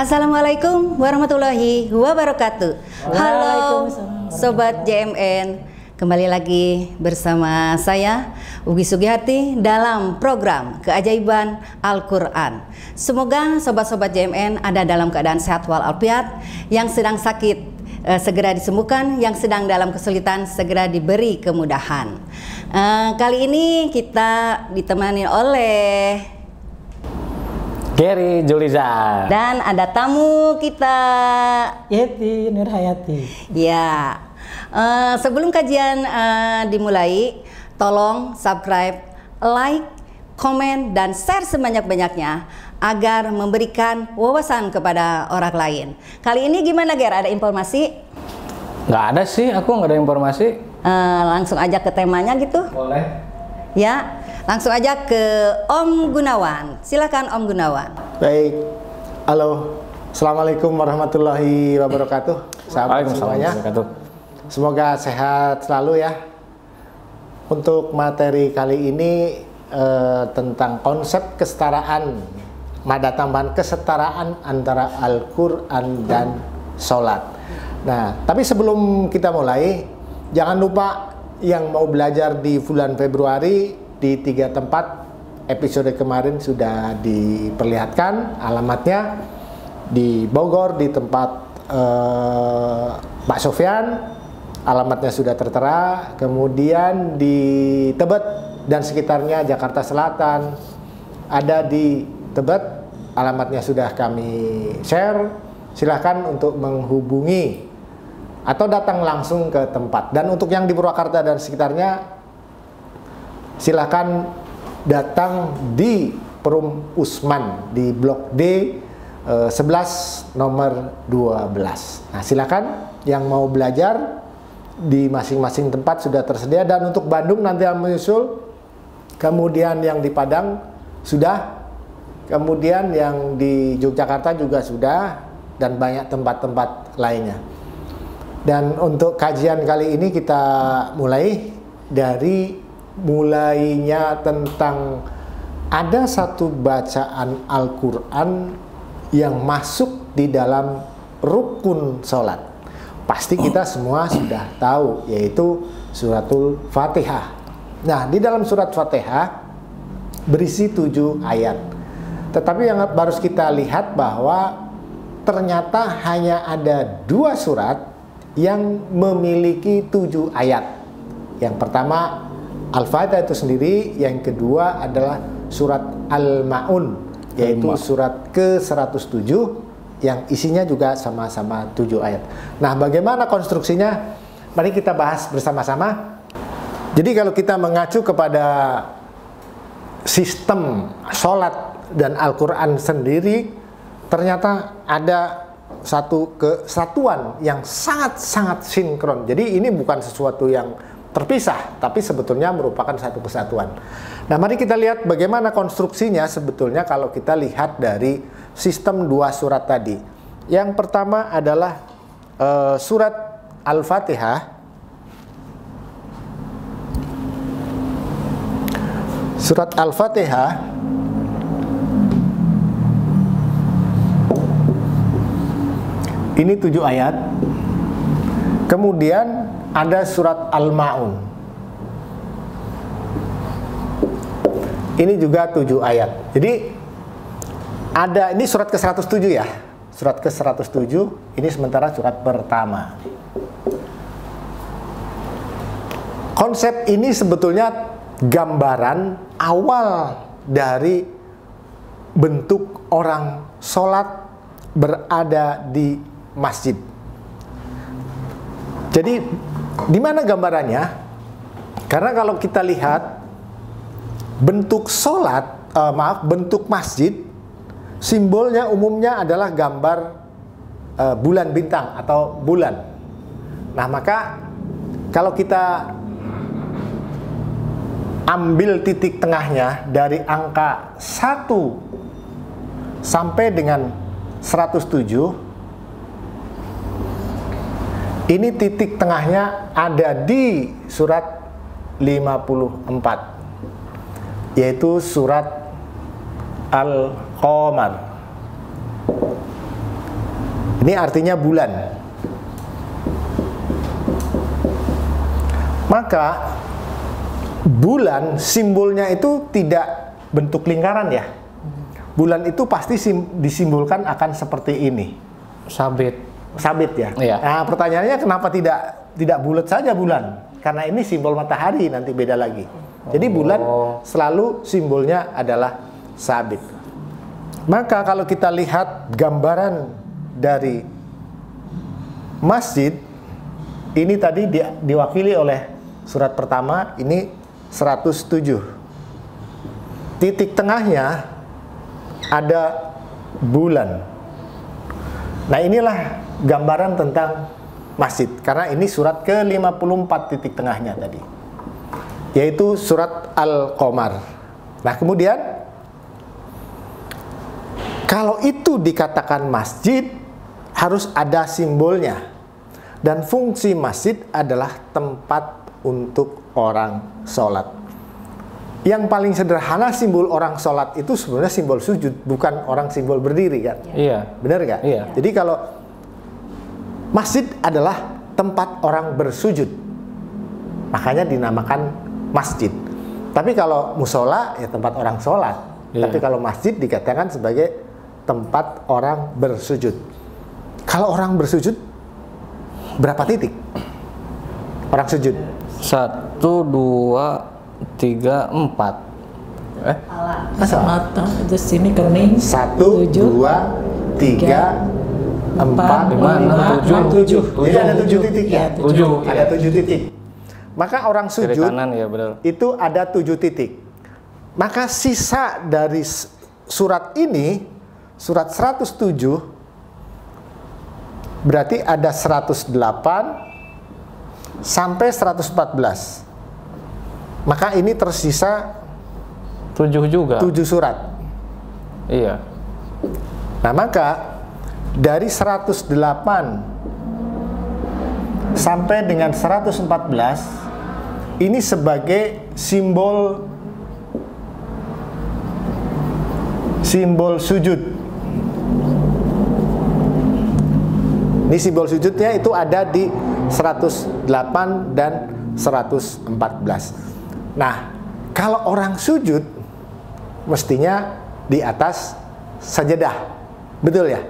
Assalamualaikum warahmatullahi wabarakatuh. Halo Sobat JMN, kembali lagi bersama saya Ugi Sugihati dalam program Keajaiban Al-Quran. Semoga sobat-sobat JMN ada dalam keadaan sehat walafiat, yang sedang sakit segera disembuhkan, yang sedang dalam kesulitan segera diberi kemudahan. Kali ini kita ditemani oleh Gary Juliza dan ada tamu kita Yeti Nurhayati. Ya, sebelum kajian dimulai, tolong subscribe, like, komen, dan share sebanyak-banyaknya agar memberikan wawasan kepada orang lain. Kali ini gimana, Ger? Ada informasi? Nggak ada sih, aku nggak ada informasi. Langsung aja ke temanya gitu? Boleh. Ya, langsung aja ke Om Gunawan. Silakan Om Gunawan. Baik, halo, assalamualaikum warahmatullahi wabarakatuh, sahabat semuanya. Semoga sehat selalu ya. Untuk materi kali ini tentang konsep kesetaraan, mada tambahan kesetaraan antara Al-Quran dan sholat. Nah, tapi sebelum kita mulai, jangan lupa yang mau belajar di bulan Februari di 3 tempat, episode kemarin sudah diperlihatkan alamatnya di Bogor di tempat Pak Sofyan, alamatnya sudah tertera. Kemudian di Tebet dan sekitarnya Jakarta Selatan ada di Tebet, alamatnya sudah kami share. Silahkan untuk menghubungi atau datang langsung ke tempat. Dan untuk yang di Purwakarta dan sekitarnya, silahkan datang di Perum Usman di Blok D 11 nomor 12. Nah, silahkan yang mau belajar di masing-masing tempat sudah tersedia. Dan untuk Bandung nanti yang menyusul, kemudian yang di Padang sudah, kemudian yang di Yogyakarta juga sudah, dan banyak tempat-tempat lainnya. Dan untuk kajian kali ini kita mulai dari mulainya tentang ada satu bacaan Al-Quran yang masuk di dalam rukun sholat. Pasti kita semua sudah tahu, yaitu suratul Fatihah. Nah, di dalam surat Fatihah berisi 7 ayat. Tetapi yang harus kita lihat bahwa ternyata hanya ada 2 surat yang memiliki 7 ayat. Yang pertama Al-Fatihah itu sendiri, yang kedua adalah surat Al-Ma'un, yaitu surat ke-107 yang isinya juga sama-sama 7 ayat. Nah, bagaimana konstruksinya? Mari kita bahas bersama-sama. Jadi kalau kita mengacu kepada sistem sholat dan Al-Quran sendiri, ternyata ada satu kesatuan yang sangat-sangat sinkron. Jadi ini bukan sesuatu yang terpisah, tapi sebetulnya merupakan satu kesatuan. Nah, mari kita lihat bagaimana konstruksinya sebetulnya kalau kita lihat dari sistem 2 surat tadi. Yang pertama adalah surat Al-Fatihah. Surat Al-Fatihah ini 7 ayat. Kemudian ada surat Al-Ma'un. Ini juga 7 ayat. Jadi ada, ini surat ke-107 ya. Surat ke-107 ini sementara surat pertama. Konsep ini sebetulnya gambaran awal dari bentuk orang sholat berada di masjid. Jadi di mana gambarannya? Karena kalau kita lihat bentuk sholat, bentuk masjid, simbolnya umumnya adalah gambar bulan bintang atau bulan. Nah, maka kalau kita ambil titik tengahnya dari angka 1 sampai dengan 107, ini titik tengahnya ada di surat 54, yaitu surat Al-Qamar. Ini artinya bulan. Maka bulan simbolnya itu tidak bentuk lingkaran ya. Bulan itu pasti disimbolkan akan seperti ini. Sabit. Sabit ya. Iya. Nah, pertanyaannya kenapa tidak bulat saja bulan? Karena ini simbol matahari, nanti beda lagi. Jadi bulan selalu simbolnya adalah sabit. Maka kalau kita lihat gambaran dari masjid, ini tadi diwakili oleh surat pertama, ini 107. Titik tengahnya ada bulan. Nah, inilah gambaran tentang masjid, karena ini surat ke-54 titik tengahnya tadi, yaitu surat Al-Qamar. Nah, kemudian kalau itu dikatakan masjid, harus ada simbolnya. Dan fungsi masjid adalah tempat untuk orang sholat. Yang paling sederhana simbol orang sholat itu sebenarnya simbol sujud, bukan orang simbol berdiri kan? Iya. Benar nggak? Iya. Jadi kalau masjid adalah tempat orang bersujud, makanya dinamakan masjid. Tapi kalau musola ya tempat orang sholat. Iya. Tapi kalau masjid dikatakan sebagai tempat orang bersujud. Kalau orang bersujud berapa titik? Orang sujud 1, 2, 3, 4. masa? Mata, terus sini kening. 1, 2, 3, 4, 5, 6, 7. Jadi ada 7 titik ya? 7. Ada 7 titik. Maka orang Kiri sujud kanan ya benar. itu ada 7 titik. Maka sisa dari surat ini, surat 107, berarti ada 108 sampai 114. Maka ini tersisa 7 juga. 7 surat. Iya. Nah, maka dari 108 sampai dengan 114 ini sebagai simbol sujud. Ini simbol sujudnya itu ada di 108 dan 114. Nah, kalau orang sujud mestinya di atas sajadah. Betul ya?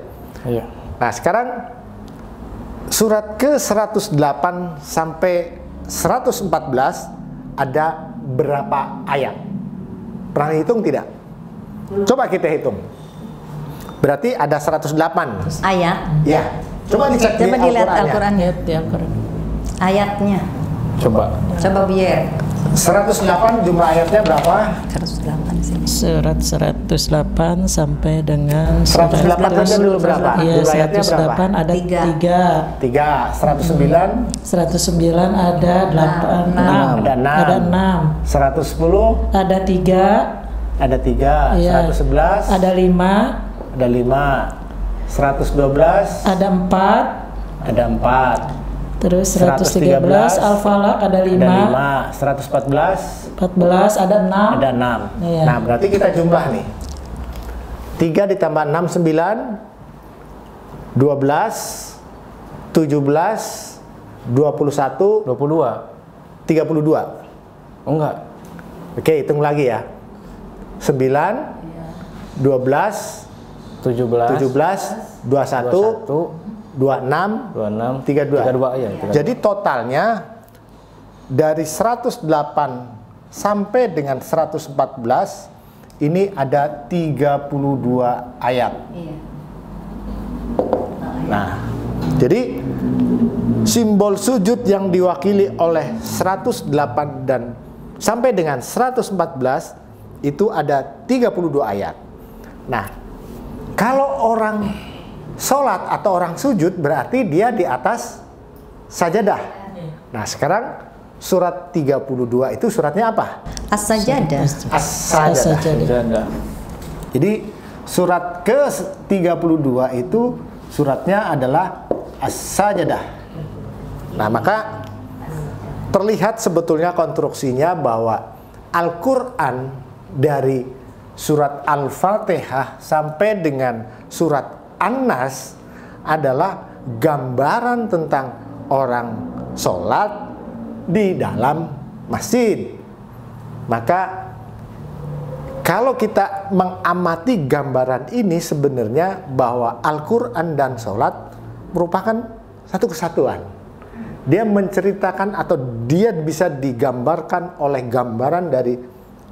Iya. Nah, sekarang surat ke-108 sampai 114 ada berapa ayat? Pernah hitung tidak? Coba kita hitung. Berarti ada 108 Ayat. ya. Coba dicek Coba di dilihat Al-Qur'annya. Al-Qur'an. Ayat di Al-Quran. Ayatnya. Coba. Coba biar 108 jumlah ayatnya berapa? 108 sini. Surat 108 sampai dengan 108 aja dulu berapa? Iya, Jumlah ayatnya 108 ada 3. 3. 3, 109 ada 8, 6. ada 6. Ada 6. 110 Ada 3. ada 3, Iya. 111 Ada 5. ada 5, 112 Ada 4. ada 4, Terus 113 Al-Falaq ada 5. ada 5, 114 14 ada 6. ada 6. Iya. Nah, berarti kita jumlah nih. 3 ditambah 6, 9, 12, 17, 21, 22. 32. Oh enggak. Oke, hitung lagi ya. 9, 12, 17, 17, 21, 26, 26, 32. 32 ya. 32. Jadi totalnya dari 108 sampai dengan 114 ini ada 32 ayat. Iya. Nah, jadi simbol sujud yang diwakili oleh 108 dan sampai dengan 114 itu ada 32 ayat. Nah, kalau orang sholat atau orang sujud berarti dia di atas sajadah. Nah, sekarang surat 32 itu suratnya apa? As-Sajadah. As-Sajadah. Sajadah. Jadi surat ke-32 itu suratnya adalah As-Sajadah. Nah, maka terlihat sebetulnya konstruksinya bahwa Al-Quran dari surat Al-Fatihah sampai dengan surat An-Nas adalah gambaran tentang orang sholat di dalam masjid. Maka kalau kita mengamati gambaran ini, sebenarnya bahwa Al-Quran dan sholat merupakan satu kesatuan. Dia menceritakan atau dia bisa digambarkan oleh gambaran dari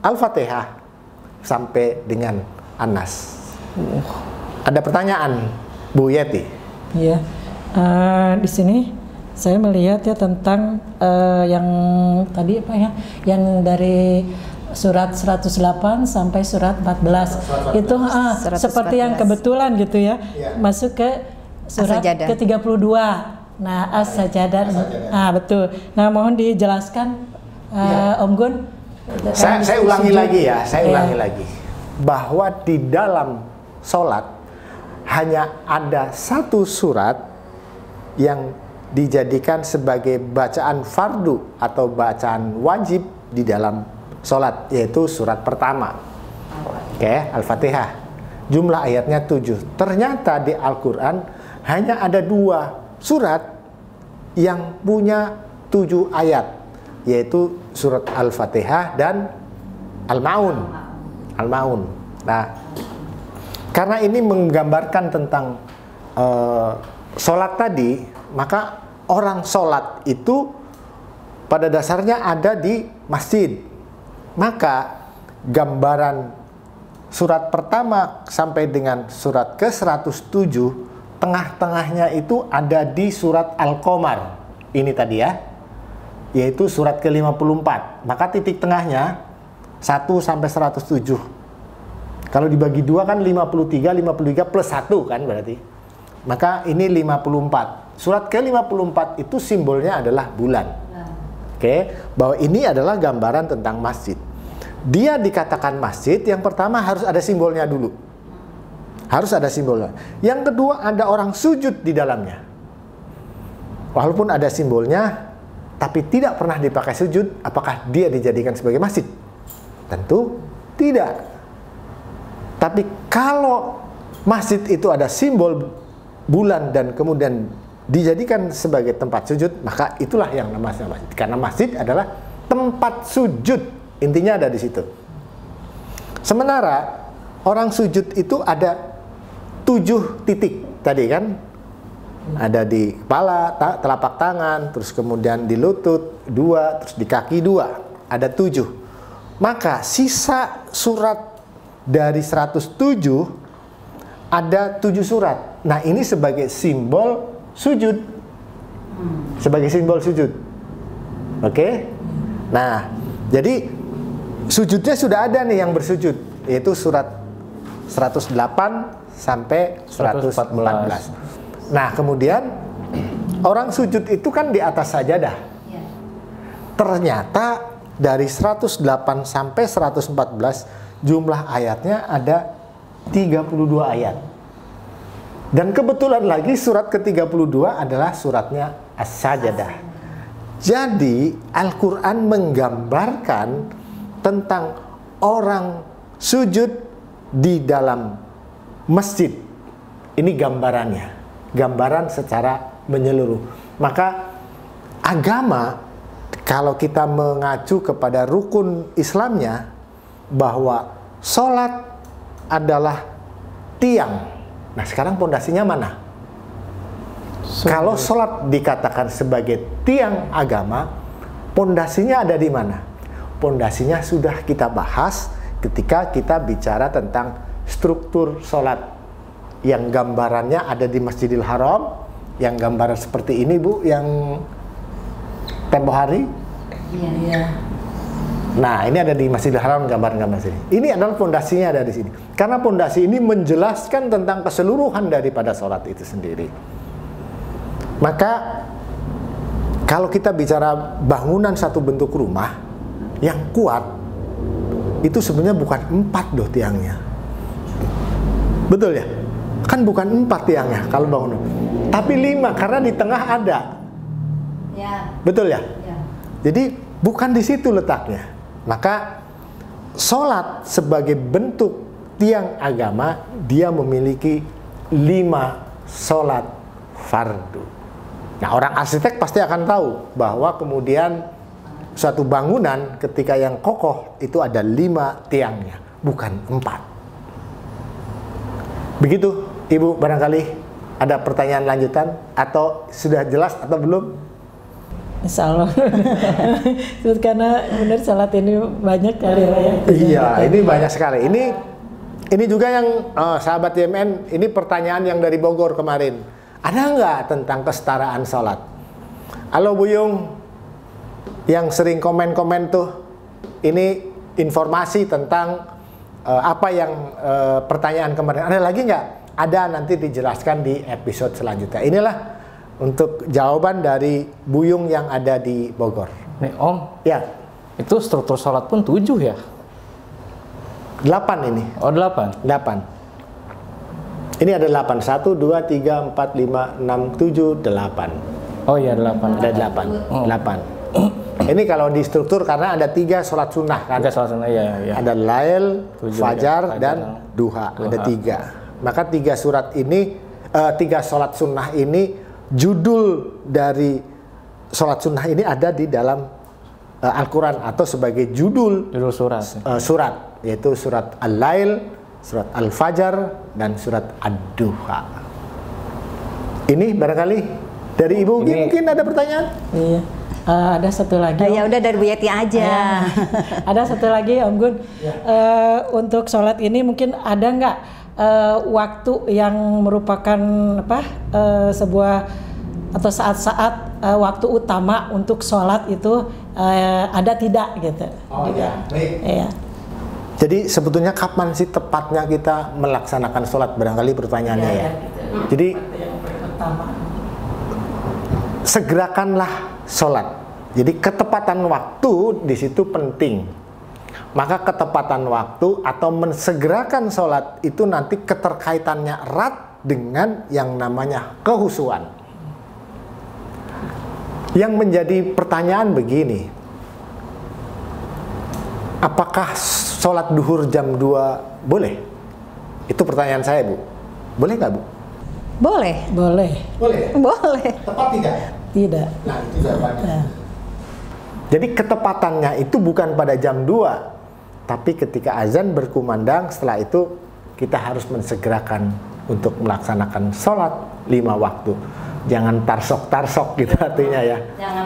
Al-Fatihah sampai dengan An-Nas. Ada pertanyaan, Bu Yeti? Iya, di sini saya melihat ya tentang yang tadi apa ya, yang dari surat 108 sampai surat 14 itu seperti yang kebetulan gitu ya, masuk ke surat ke-32. Nah, As-Sajadah. Betul. Nah, mohon dijelaskan Om Gun. Saya ulangi lagi ya, ulangi lagi. Bahwa di dalam sholat hanya ada satu surat yang dijadikan sebagai bacaan fardu atau bacaan wajib di dalam sholat, yaitu surat pertama. Oke, Al-Fatihah. Jumlah ayatnya 7. Ternyata di Al-Quran hanya ada 2 surat yang punya 7 ayat, yaitu surat Al-Fatihah dan Al-Ma'un. Al-Ma'un. Nah, karena ini menggambarkan tentang sholat tadi, maka orang sholat itu pada dasarnya ada di masjid. Maka gambaran surat pertama sampai dengan surat ke-107, tengah-tengahnya itu ada di surat Al-Qamar. Ini tadi ya, yaitu surat ke-54. Maka titik tengahnya 1 sampai 107. Kalau dibagi 2 kan 53 plus 1 kan berarti. Maka ini 54. Surat ke-54 itu simbolnya adalah bulan. Oke, bahwa ini adalah gambaran tentang masjid. Dia dikatakan masjid, yang pertama harus ada simbolnya dulu. Harus ada simbolnya. Yang kedua, ada orang sujud di dalamnya. Walaupun ada simbolnya, tapi tidak pernah dipakai sujud, apakah dia dijadikan sebagai masjid? Tentu tidak. Tapi kalau masjid itu ada simbol bulan dan kemudian dijadikan sebagai tempat sujud, maka itulah yang namanya masjid. Karena masjid adalah tempat sujud, intinya ada di situ. Sementara orang sujud itu ada 7 titik tadi kan, ada di kepala, telapak tangan, terus kemudian di lutut 2, terus di kaki 2, ada 7. Maka sisa surat dari 107 ada 7 surat. Nah, ini sebagai simbol sujud, sebagai simbol sujud. Oke? Nah, jadi sujudnya sudah ada nih yang bersujud, yaitu surat 108 sampai 114. Nah, kemudian orang sujud itu kan di atas sajadah. Ternyata dari 108 sampai 114 jumlah ayatnya ada 32 ayat. Dan kebetulan lagi surat ke-32 adalah suratnya As-Sajadah. Jadi Al-Quran menggambarkan tentang orang sujud di dalam masjid. Ini gambarannya, gambaran secara menyeluruh. Maka agama, kalau kita mengacu kepada rukun Islamnya, bahwa sholat adalah tiang. Nah, sekarang pondasinya mana? Kalau sholat dikatakan sebagai tiang agama, pondasinya ada di mana? Pondasinya sudah kita bahas ketika kita bicara tentang struktur sholat, yang gambarannya ada di Masjidil Haram, yang gambaran seperti ini Bu, yang tempo hari. Iya. Nah, ini ada di Masjidil Haram, gambar-gambar sini. Ini adalah pondasinya ada di sini. Karena pondasi ini menjelaskan tentang keseluruhan daripada sholat itu sendiri. Maka kalau kita bicara bangunan satu bentuk rumah yang kuat, itu sebenarnya bukan 4 loh tiangnya. Betul ya? Kan bukan 4 tiangnya kalau bangunan. Tapi 5, karena di tengah ada. Ya. Betul ya? Ya. Jadi bukan di situ letaknya. Maka sholat sebagai bentuk tiang agama, dia memiliki 5 sholat fardu. Nah, orang arsitek pasti akan tahu bahwa kemudian suatu bangunan ketika yang kokoh itu ada 5 tiangnya, bukan 4. Begitu, Ibu, barangkali ada pertanyaan lanjutan atau sudah jelas atau belum? Insya Allah. Karena benar salat ini banyak kali ya. Iya, ini banyak sekali. Ini juga yang sahabat YMN, ini pertanyaan yang dari Bogor kemarin. Ada nggak tentang kesetaraan sholat? Halo Bu Yung, yang sering komen-komen tuh, ini informasi tentang apa yang pertanyaan kemarin. Ada lagi nggak? Ada, nanti dijelaskan di episode selanjutnya. Inilah untuk jawaban dari Bu Yung yang ada di Bogor. Nih Om, Ya, itu struktur sholat pun 7 ya? 8 ini. Oh 8? 8. Ini ada 8. 1, 2, 3, 4, 5, 6, 7, 8. Oh iya 8. Ada 8. 8. Ini kalau di struktur karena ada 3 sholat sunnah kan? 3 sholat sunnah, iya. Ada lail, 7, fajar, ya, dan duha. Ada 3. Maka 3 surat ini, 3 sholat sunnah ini, judul dari sholat sunnah ini ada di dalam Al-Quran atau sebagai judul surat. Surat, yaitu surat Al-Lail, surat Al-Fajar, dan surat Ad-Duha. Ini barangkali dari Ibu mungkin ada pertanyaan? Iya. Ada satu lagi. Ya udah dari Bu Yati aja. Ada satu lagi Om Gun. Untuk sholat ini mungkin ada nggak waktu yang merupakan sebuah atau saat-saat waktu utama untuk sholat itu ada tidak gitu? Oh iya, baik. Iya. Jadi sebetulnya kapan sih tepatnya kita melaksanakan sholat, barangkali pertanyaannya ya. Jadi segerakanlah sholat. Jadi ketepatan waktu di situ penting. Maka ketepatan waktu atau mensegerakan sholat itu nanti keterkaitannya erat dengan yang namanya kehusuan. Yang menjadi pertanyaan begini, apakah sholat duhur jam 2 boleh? Itu pertanyaan saya, Bu. Boleh nggak, Bu? Boleh. Boleh. Boleh. Tepat tidak? Tidak. Nah, itu jawabannya. Jadi ketepatannya itu bukan pada jam 2, tapi ketika azan berkumandang, setelah itu kita harus mensegerakan untuk melaksanakan sholat 5 waktu. Jangan tarsok-tarsok gitu artinya ya.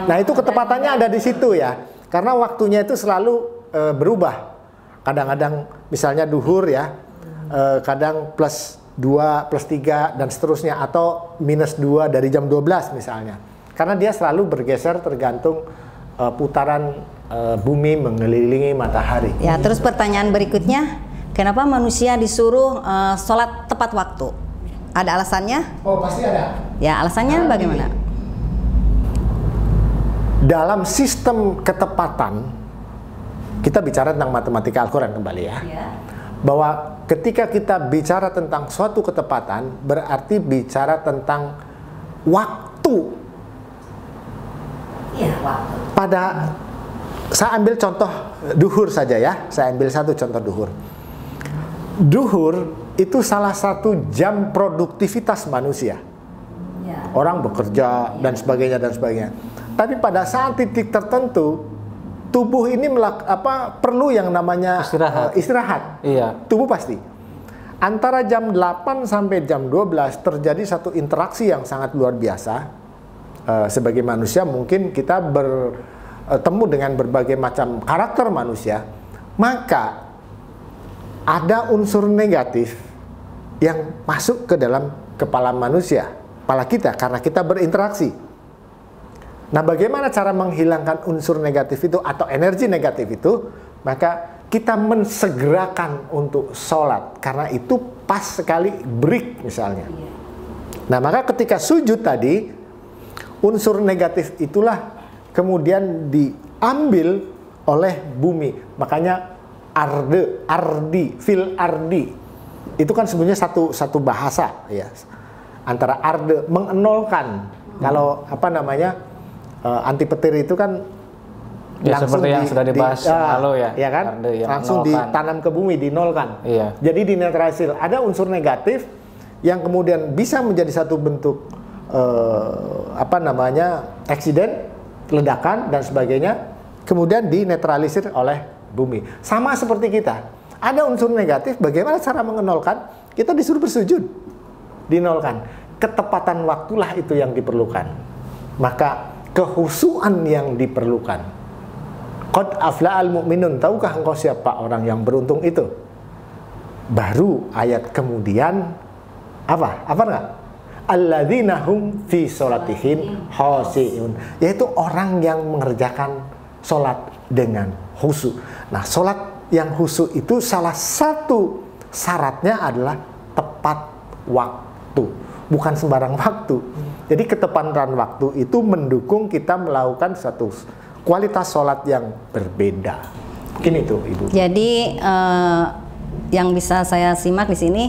Nah itu ketepatannya ada di situ ya. Karena waktunya itu selalu berubah. Kadang-kadang misalnya duhur ya, kadang plus 2, plus 3 dan seterusnya. Atau minus 2 dari jam 12 misalnya. Karena dia selalu bergeser tergantung putaran bumi mengelilingi matahari. Ya, terus pertanyaan berikutnya, kenapa manusia disuruh sholat tepat waktu? Ada alasannya? Oh, pasti ada. Ya, alasannya bagaimana? Dalam sistem ketepatan, kita bicara tentang matematika Al-Quran kembali ya. Bahwa ketika kita bicara tentang suatu ketepatan, berarti bicara tentang waktu. Iya, waktu. Saya ambil contoh duhur saja ya. Saya ambil satu contoh duhur. Duhur itu salah satu jam produktivitas manusia. Orang bekerja dan sebagainya dan sebagainya. Tapi pada saat titik tertentu, tubuh ini perlu yang namanya istirahat. Iya. Tubuh pasti. Antara jam 8 sampai jam 12 terjadi satu interaksi yang sangat luar biasa. Sebagai manusia mungkin kita bertemu dengan berbagai macam karakter manusia. Maka ada unsur negatif yang masuk ke dalam kepala manusia, kepala kita, karena kita berinteraksi. Nah, bagaimana cara menghilangkan unsur negatif itu atau energi negatif itu? Maka kita mensegerakan untuk sholat, karena itu pas sekali break misalnya. Nah, maka ketika sujud tadi, unsur negatif itulah kemudian diambil oleh bumi. Makanya fil ardi itu kan sebenarnya satu bahasa ya, antara arde mengenolkan. Kalau anti petir itu kan ya, langsung seperti yang sudah dibahas lalu ya kan, langsung ditanam ke bumi, dinolkan. Iya. Jadi dinetralisir. Ada unsur negatif yang kemudian bisa menjadi satu bentuk eksiden, ledakan dan sebagainya, kemudian dinetralisir oleh bumi. Sama seperti kita, ada unsur negatif, bagaimana cara mengenolkan? Kita disuruh bersujud, dinolkan. Ketepatan waktulah itu yang diperlukan. Maka kehusuan yang diperlukan. Qad afla'al mu'minun, tahukah engkau siapa orang yang beruntung itu? Baru ayat kemudian apa enggak? Alladzina hum fi sholatihim khashi'un, yaitu orang yang mengerjakan sholat dengan khusyuk. Nah, sholat yang khusyuk itu salah satu syaratnya adalah tepat waktu, bukan sembarang waktu. Jadi ketepatan waktu itu mendukung kita melakukan satu kualitas sholat yang berbeda. Mungkin itu, Ibu. Jadi yang bisa saya simak di sini,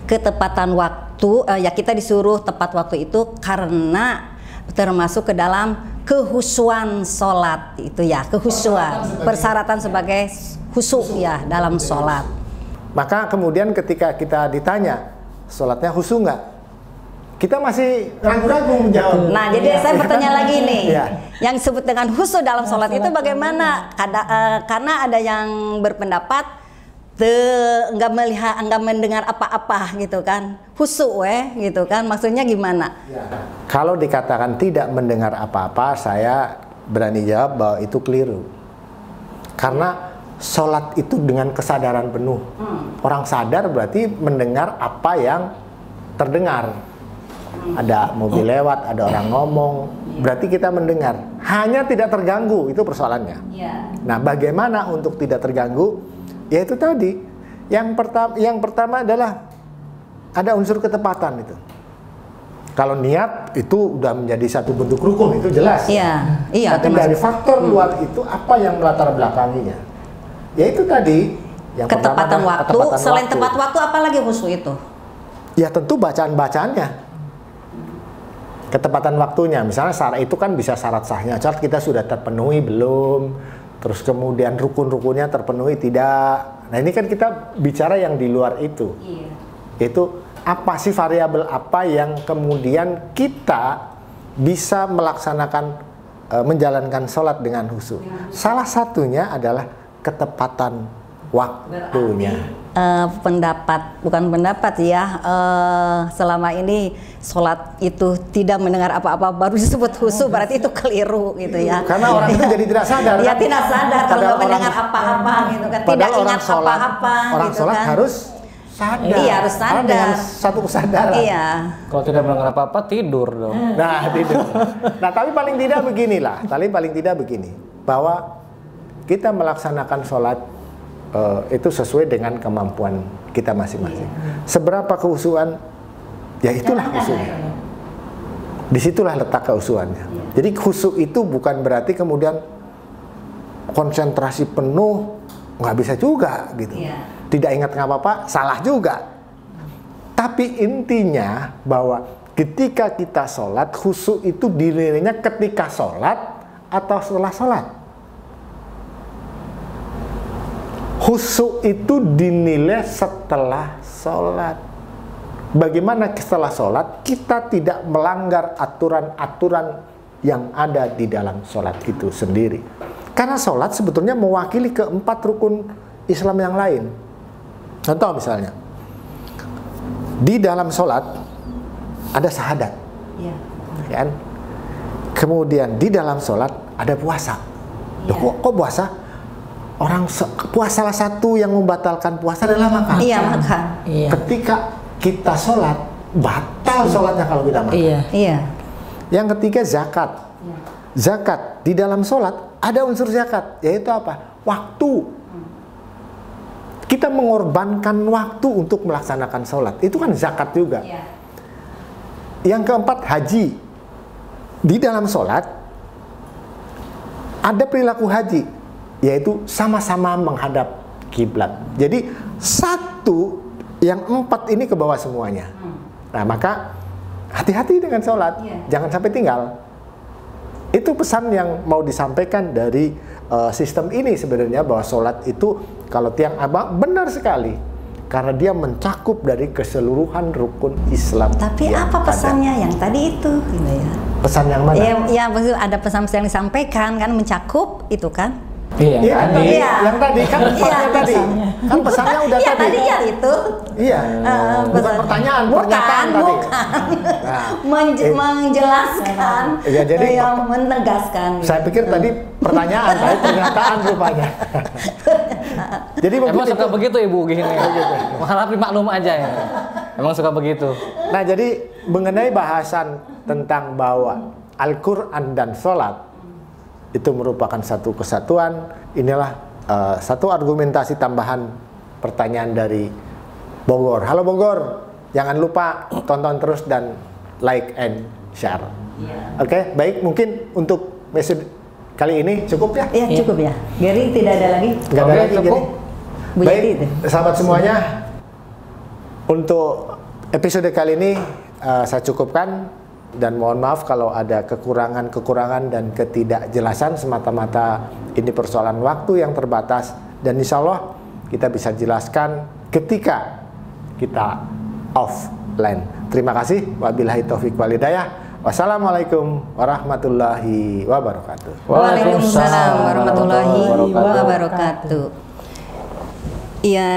ketepatan waktu, ya kita disuruh tepat waktu itu karena termasuk ke dalam kehusuan sholat itu ya, kehusuan, persyaratan sebagai khusyuk ya dalam sholat. Maka kemudian ketika kita ditanya sholatnya khusyuk nggak, kita masih ragu-ragu menjawab. Nah, jadi saya bertanya lagi nih, yang disebut dengan khusyuk dalam sholat itu bagaimana? Karena ada yang berpendapat nggak melihat, nggak mendengar apa-apa gitu kan, khusyuk gitu kan, maksudnya gimana? Kalau dikatakan tidak mendengar apa-apa, saya berani jawab bahwa itu keliru. Karena sholat itu dengan kesadaran penuh. Orang sadar berarti mendengar apa yang terdengar. Ada mobil lewat, ada orang ngomong, berarti kita mendengar. Hanya tidak terganggu, itu persoalannya. Nah, bagaimana untuk tidak terganggu? Yaitu tadi, yang pertama adalah ada unsur ketepatan itu. Kalau niat itu udah menjadi satu bentuk rukun, itu jelas. Iya. Tapi dari faktor luar itu apa yang melatar belakanginya? Yaitu tadi yang ketepatan pertama, waktu. Selain tepat waktu, apa lagi khusyuk itu? Ya tentu bacaan-bacaannya. Ketepatan waktunya, misalnya syarat itu kan bisa syarat sahnya, syarat kita sudah terpenuhi belum, terus kemudian rukun-rukunnya terpenuhi tidak. Nah, ini kan kita bicara yang di luar itu. Itu apa sih variabel apa yang kemudian kita bisa melaksanakan menjalankan sholat dengan khusyuk. Salah satunya adalah ketepatan waktunya. Bukan pendapat ya, selama ini sholat itu tidak mendengar apa-apa baru disebut khusyuk, berarti itu keliru gitu ya. Karena orang itu jadi tidak sadar. Ya, tidak sadar kalau nggak mendengar apa-apa gitu kan, tidak ingat apa-apa. Orang gitu sholat kan. harus sadar. Iya, harus sadar. Dengan satu kesadaran. Iya. Kalau tidak mendengar apa-apa, tidur dong. Nah, tidur. Nah, tapi paling tidak beginilah. Paling tidak begini, bahwa kita melaksanakan sholat itu sesuai dengan kemampuan kita masing-masing. Seberapa kehusuan, ya itulah khusyuknya. Disitulah letak kehusuannya. Jadi khusyuk itu bukan berarti kemudian konsentrasi penuh, nggak bisa juga gitu. Tidak ingat nggak apa-apa, salah juga. Tapi intinya bahwa ketika kita sholat, khusyuk itu dinilainya ketika sholat atau setelah sholat. Khusyuk itu dinilai setelah sholat. Bagaimana setelah sholat kita tidak melanggar aturan-aturan yang ada di dalam sholat itu sendiri. Karena sholat sebetulnya mewakili keempat rukun Islam yang lain. Contoh misalnya, di dalam sholat ada syahadat, kan? Kemudian di dalam sholat ada puasa. Kok puasa? Orang puasa, salah satu yang membatalkan puasa adalah makan. Iya, makan. Ketika kita sholat, batal sholatnya kalau kita makan. Iya. Yang ketiga zakat. Zakat di dalam sholat ada unsur zakat, yaitu apa? Waktu. Kita mengorbankan waktu untuk melaksanakan sholat. Itu kan zakat juga. Yang keempat haji. Di dalam sholat ada perilaku haji, yaitu sama-sama menghadap kiblat. Jadi satu, yang empat ini ke bawah semuanya. Nah, maka hati-hati dengan sholat, jangan sampai tinggal. Itu pesan yang mau disampaikan dari sistem ini sebenarnya, bahwa sholat itu kalau tiang abang benar sekali. karena dia mencakup dari keseluruhan rukun Islam. Tapi apa pesannya yang tadi itu? Gitu ya. Pesan yang mana? Ya, ada pesan-pesan yang disampaikan kan mencakup itu kan? Iya, yang tadi kan pesannya tadi. Kan pesannya udah Iya, tadi. tadi ya itu. Iya. Bukan pertanyaan, pernyataan tadi. Menjelaskan. Ya, jadi yang menegaskan. Saya pikir tadi pertanyaan, tadi pernyataan rupanya. Jadi emang suka begitu Ibu gini. Malah maklum aja ya. Emang suka begitu. Nah, jadi mengenai bahasan tentang bahwa Al-Qur'an dan sholat itu merupakan satu kesatuan. Inilah satu argumentasi tambahan pertanyaan dari Bogor. Halo Bogor, jangan lupa tonton terus dan like and share. Oke, baik, mungkin untuk message kali ini cukup ya? Iya, cukup ya. Gary tidak ada lagi? Nggak ada lagi, cukup. Baik, sahabat semuanya, untuk episode kali ini saya cukupkan. Dan mohon maaf kalau ada kekurangan dan ketidakjelasan, semata-mata ini persoalan waktu yang terbatas, dan insya Allah kita bisa jelaskan ketika kita offline. Terima kasih. Wabillahi taufik wal hidayah. Wassalamualaikum warahmatullahi wabarakatuh. Waalaikumsalam warahmatullahi wabarakatuh. Iya,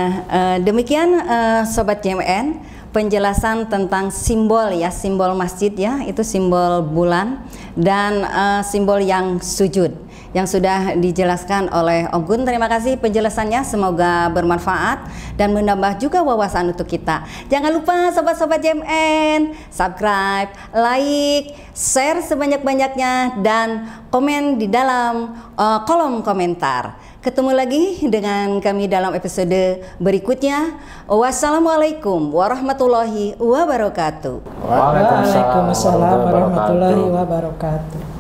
demikian Sobat JMN. Penjelasan tentang simbol ya, simbol masjid ya, itu simbol bulan, dan simbol yang sujud yang sudah dijelaskan oleh Om Gun. Terima kasih penjelasannya, semoga bermanfaat dan menambah juga wawasan untuk kita. Jangan lupa sobat-sobat JMN, subscribe, like, share sebanyak-banyaknya, dan komen di dalam kolom komentar. Ketemu lagi dengan kami dalam episode berikutnya. Wassalamualaikum warahmatullahi wabarakatuh. Waalaikumsalam warahmatullahi wabarakatuh.